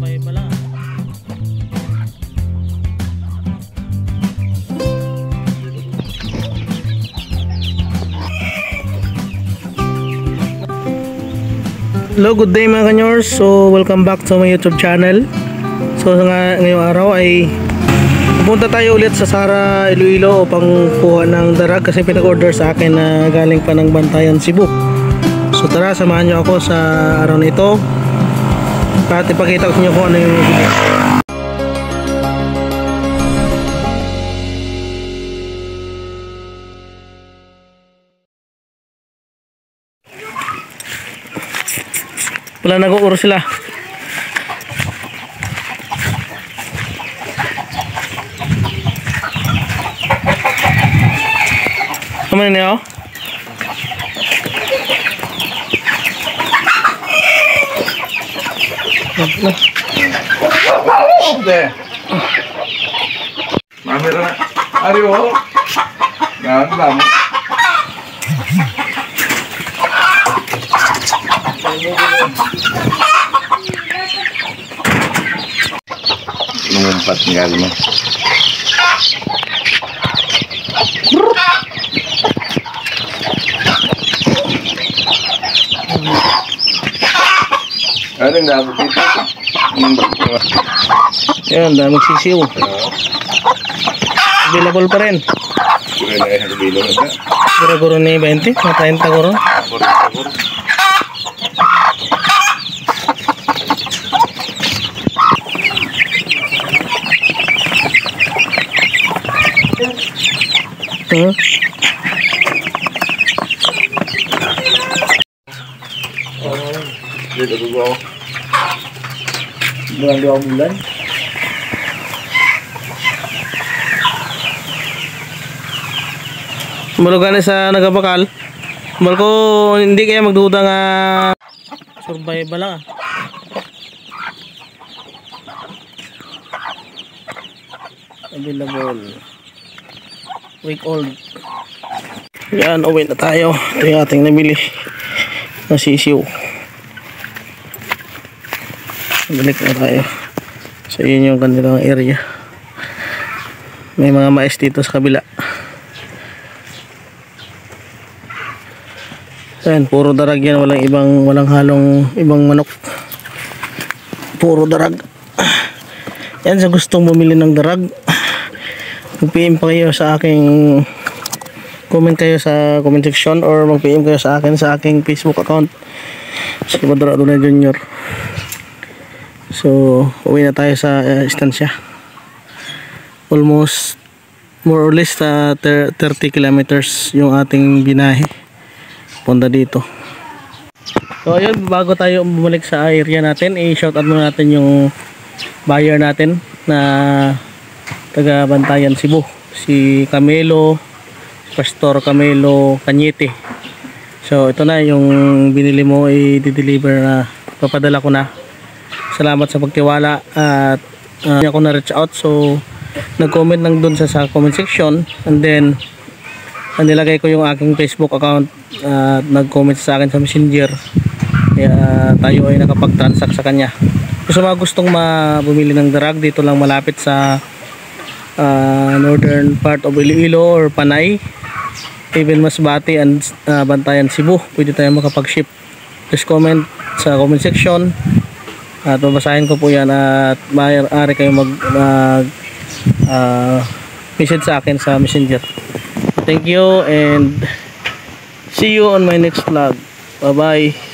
May pala. Hello, good day mga kanyors. So welcome back to my YouTube channel. So ngayong araw ay pupunta tayo ulit sa Sara, Iloilo upang kuha ng darag kasi pinag-order sa akin na galing pa ng Bantayan, Cebu. So tara, samahan nyo ako sa araw na ito at ipakita ko sa inyo kung ano yung video. Wala, nag-uuro sila. Ano niyo? Mamira na. Ariyo. Ganda mo. Lumumpat nga mo. Ano yung dami dito? Yan, daming sisiw. Available pa rin. Guro-guro ni 20, 30 guro. Dito ko. Bulan. Malugan sa nagabakal. Mal ko hindi kaya magduda nga survival lang. Available. Week old. Yan, uwi na tayo. Ito yung ating nabili na sisiw. Balik na tayo. So yun yung kanilang area. May mga mais dito sa kabila. Ayan, puro darag yan. Walang halong ibang manok. Puro darag. Yan, sa gustong bumili ng darag, mag-PM pa kayo sa aking, comment kayo sa comment section or mag-PM kayo sa akin sa aking Facebook account, si Maduro Adonai Jr. So uwi na tayo sa istansya. Almost more or less 30 kilometers yung ating binahe punta dito. So ayun, bago tayo bumalik sa area natin, i-shoutout muna natin yung buyer natin na taga Bantayan, Cebu, si Camelo, Pastor Camelo Cañete. So ito na yung binili mo, i-deliver na, papadala ko na. Salamat sa pagtiwala at ako na reach out. So nag-comment lang dun sa comment section, and then nilagay ko yung aking Facebook account at nag-comment sa akin sa Messenger, kaya tayo ay nakapag-transact sa kanya. So, sa mga gustong bumili ng darag, dito lang malapit sa northern part of Iloilo or Panay, even Masbate and Bantayan, Cebu, pwede tayo makapag-ship. Just comment sa comment section at babasahin ko po yan at maaari kayo message sa akin sa Messenger. Thank you and see you on my next vlog. Bye bye.